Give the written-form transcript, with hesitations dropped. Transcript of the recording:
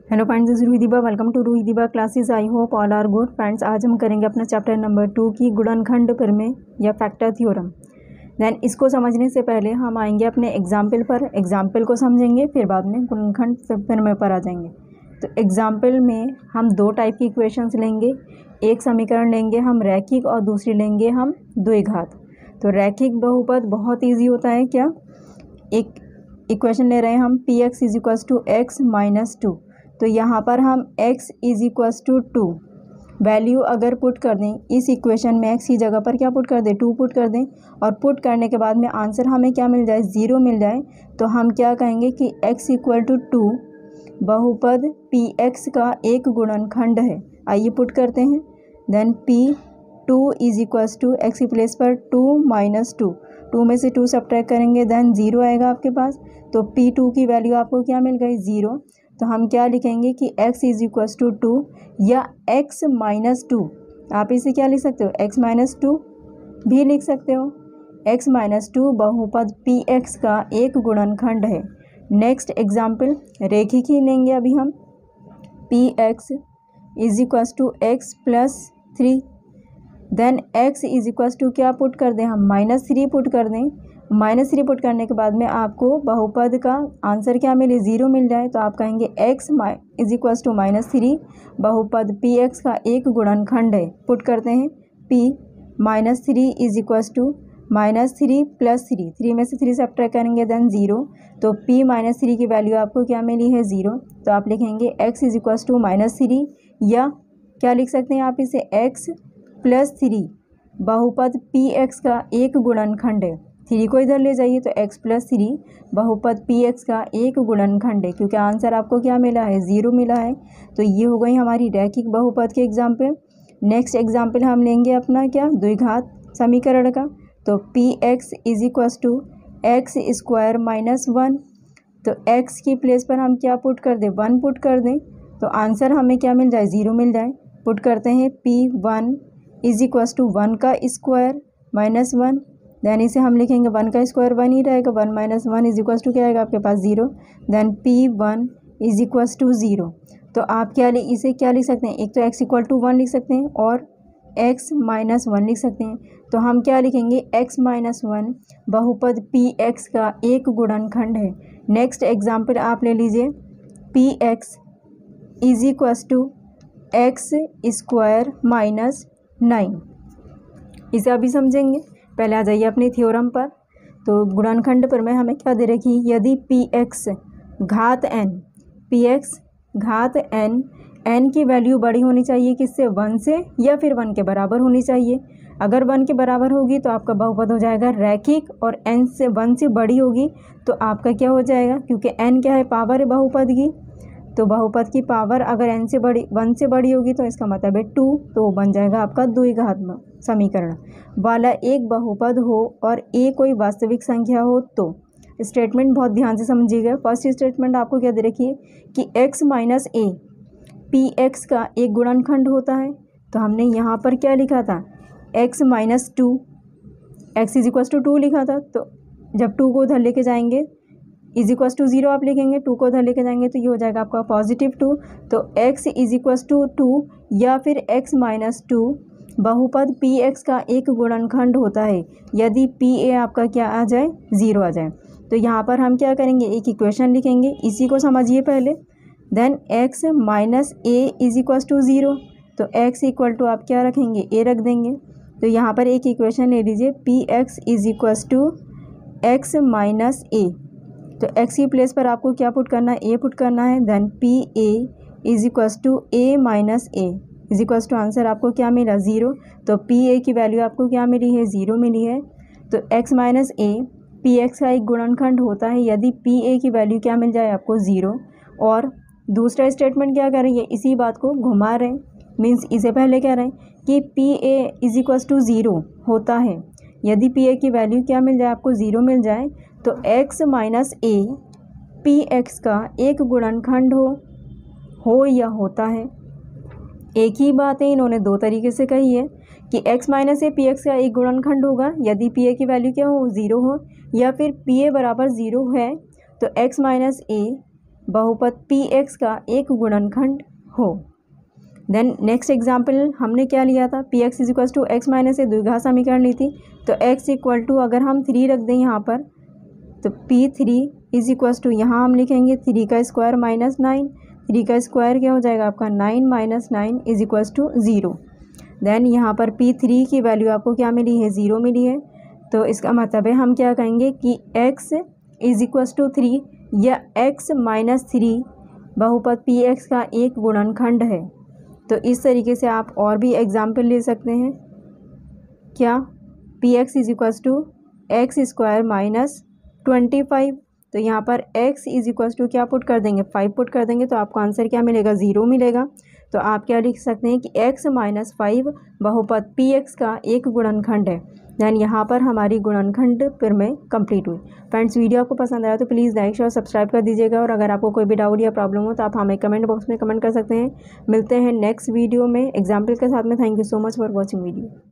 Hello friends, this Ruhi दीबा। Welcome to Roohi Diba classes. I hope all are good. Friends, आज हम करेंगे अपना चैप्टर नंबर 2 की गुणनखंड प्रमेय या फैक्टर थ्योरम। देन इसको समझने से पहले हम आएंगे अपने एग्जाम्पल पर। एग्जाम्पल को समझेंगे, फिर बाद में गुणनखंड प्रमेय पर आ जाएंगे। तो एग्जाम्पल में हम दो टाइप की इक्वेशंस लेंगे। एक समीकरण लेंगे हम रैखिक और दूसरी लेंगे हम द्विघात। तो रैखिक बहुपद बहुत ईजी होता है। क्या एक इक्वेशन ले रहे हैं हम, P x is equals to x minus two. तो यहाँ पर हम x is equals to 2 value अगर पुट कर दें इस इक्वेशन में, x की जगह पर क्या पुट कर दें, 2 पुट कर दें। और पुट करने के बाद में आंसर हमें क्या मिल जाए, 0 मिल जाए। तो हम क्या कहेंगे कि x इक्वल टू 2 बहुपद px का एक गुणनखंड है। आइए पुट करते हैं। Then p2 is equals to x की प्लेस पर 2 माइनस 2 में से 2 सब्ट्रैक्ट करेंगे, देन 0 आएगा आपके पास। तो p2 की वैल्यू आपको क्या मिल गई, 0। तो हम क्या लिखेंगे कि x इज इक्वल्स टू 2 या x माइनस 2। आप इसे क्या लिख सकते हो, x माइनस 2 भी लिख सकते हो। x माइनस 2 बहुपद px का एक गुणनखंड है। नेक्स्ट एग्जाम्पल रेखिक ही लेंगे अभी हम। px is equals to x plus 3। Then x is equals to क्या पुट कर दें हम, -3 पुट कर दें। -3 पुट करने के बाद में आपको बहुपद का आंसर क्या मिले, 0 मिल जाए। तो आप कहेंगे x इज इक्वल्स टू -3 बहुपद px का एक गुणनखंड है। पुट करते हैं p -3 is equals to -3 plus 3 में से 3 सब्ट्रैक्ट करेंगे, देन 0। तो p -3 की वैल्यू आपको क्या मिली है, 0। तो आप लिखेंगे x इज इक्वल्स टू -3 या क्या लिख सकते हैं आप इसे, x प्लस 3 बहुपद px का एक गुणनखंड है। 3 को इधर ले जाइए तो x प्लस 3 बहुपद px का एक गुणनखंड है, क्योंकि आंसर आपको क्या मिला है, 0 मिला है। तो ये हो गई हमारी रैखिक बहुपद के एग्जाम्पल। नेक्स्ट एग्जाम्पल हम लेंगे अपना क्या, द्विघात समीकरण का। तो px is equals to x square minus 1। तो x की प्लेस पर हम क्या पुट कर दें, 1 पुट कर दें। तो आंसर हमें क्या मिल जाए, 0 मिल जाए। पुट करते हैं p1 इज इक्वल्स टू 1 का स्क्वायर माइनस 1। देन इसे हम लिखेंगे 1 का स्क्वायर 1 ही रहेगा, 1 माइनस 1 इज इक्वल्स टू क्या आएगा आपके पास, 0। Then p1 is equals to 0। तो आप क्या इसे क्या लिख सकते हैं, एक तो x इक्वल टू 1 लिख सकते हैं और x माइनस 1 लिख सकते हैं। तो हम क्या लिखेंगे, x माइनस 1 बहुपद px का एक गुणनखंड है। नेक्स्ट एग्जाम्पल आप ले लीजिए, px is equals to x square minus 9। इसे अभी समझेंगे। पहले आ जाइए अपने थ्योरम पर। तो गुणनखंड पर में हमें क्या दे रखी, यदि px घात n n की वैल्यू बड़ी होनी चाहिए किससे, 1 से, या फिर 1 के बराबर होनी चाहिए। अगर 1 के बराबर होगी तो आपका बहुपद हो जाएगा रैखिक, और n से 1 से बड़ी होगी तो आपका क्या हो जाएगा, क्योंकि n क्या है, पावर है बहुपद की। तो बहुपद की पावर अगर n से बड़ी 1 से बड़ी होगी तो इसका मतलब है 2। तो बन जाएगा आपका द्विघात समीकरण वाला एक बहुपद हो और a कोई वास्तविक संख्या हो। तो स्टेटमेंट बहुत ध्यान से समझिएगा। फर्स्ट स्टेटमेंट आपको क्या दे रखी है कि x माइनस a px का एक गुणनखंड होता है। तो हमने यहाँ पर क्या लिखा था, x minus 2, x is equals to 2 लिखा था। तो जब 2 को उधर लेके जाएंगे इज इक्वल्स टू 0 आप लिखेंगे, 2 को उधर लेके जाएंगे तो ये हो जाएगा आपका पॉजिटिव 2। तो x इज इक्वल्स टू 2 या फिर x माइनस 2 बहुपद px का एक गुणनखंड होता है यदि pa आपका क्या आ जाए, 0 आ जाए। तो यहाँ पर हम क्या करेंगे, एक इक्वेशन लिखेंगे, इसी को समझिए पहले। Then x minus a is equals to 0। तो x इक्वल टू आप क्या रखेंगे, a रख देंगे। तो यहाँ पर एक इक्वेशन ले लीजिए, px is equals to x minus a। तो x की प्लेस पर आपको क्या पुट करना है, a पुट करना है। Then pa is equals to a minus a is equals to answer आपको क्या मिला, 0। तो pa की वैल्यू आपको क्या मिली है, 0 मिली है। तो x माइनस a px का एक गुणनखंड होता है यदि pa की वैल्यू क्या मिल जाए आपको, 0। और दूसरा स्टेटमेंट क्या कर रही है, इसी बात को घुमा रहे हैं, मीन्स इसे पहले कह रहे हैं कि pa इज इक्वल्स टू 0 होता है यदि pa की वैल्यू क्या मिल जाए आपको, 0 मिल जाए। तो x माइनस a px का एक गुणनखंड हो या होता है। एक ही बात है, इन्होंने दो तरीके से कही है कि x माइनस a px का एक गुणनखंड होगा यदि pa की वैल्यू क्या हो, 0 हो, या फिर pa बराबर 0 है तो x माइनस a बहुपद पी एक्स का एक गुणनखंड हो। देन नेक्स्ट एग्जाम्पल हमने क्या लिया था, P x is equal to x minus a, द्विघात समीकरण ली थी। तो एक्स इक्वल टू अगर हम 3 रख दें यहाँ पर, तो P3 इज इक्वल टू यहाँ हम लिखेंगे 3 का स्क्वायर माइनस 9, 3 का स्क्वायर क्या हो जाएगा आपका 9 minus 9 is equal to 0। Then यहाँ पर P3 की वैल्यू आपको क्या मिली है, 0 मिली है। तो इसका मतलब है हम क्या कहेंगे कि x इज इक्वल टू 3 या x माइनस 3 बहुपद Px का एक गुणनखंड है। तो इस तरीके से आप और भी एग्जाम्पल ले सकते हैं। क्या, Px is equal to x square minus 25। तो यहाँ पर x इज इक्वल टू क्या पुट कर देंगे, 5 पुट कर देंगे, तो आपको आंसर क्या मिलेगा, 0 मिलेगा। तो आप क्या लिख सकते हैं कि x माइनस 5 बहुपद Px का एक गुणनखंड है। दैन यहाँ पर हमारी गुणनखंड प्रमेय कंप्लीट हुई। फ्रेंड्स, वीडियो आपको पसंद आया तो प्लीज़ लाइक शेयर सब्सक्राइब कर दीजिएगा, और अगर आपको कोई भी डाउट या प्रॉब्लम हो तो आप हमें कमेंट बॉक्स में कमेंट कर सकते हैं। मिलते हैं नेक्स्ट वीडियो में एग्जाम्पल के साथ में। Thank you so much for watching video.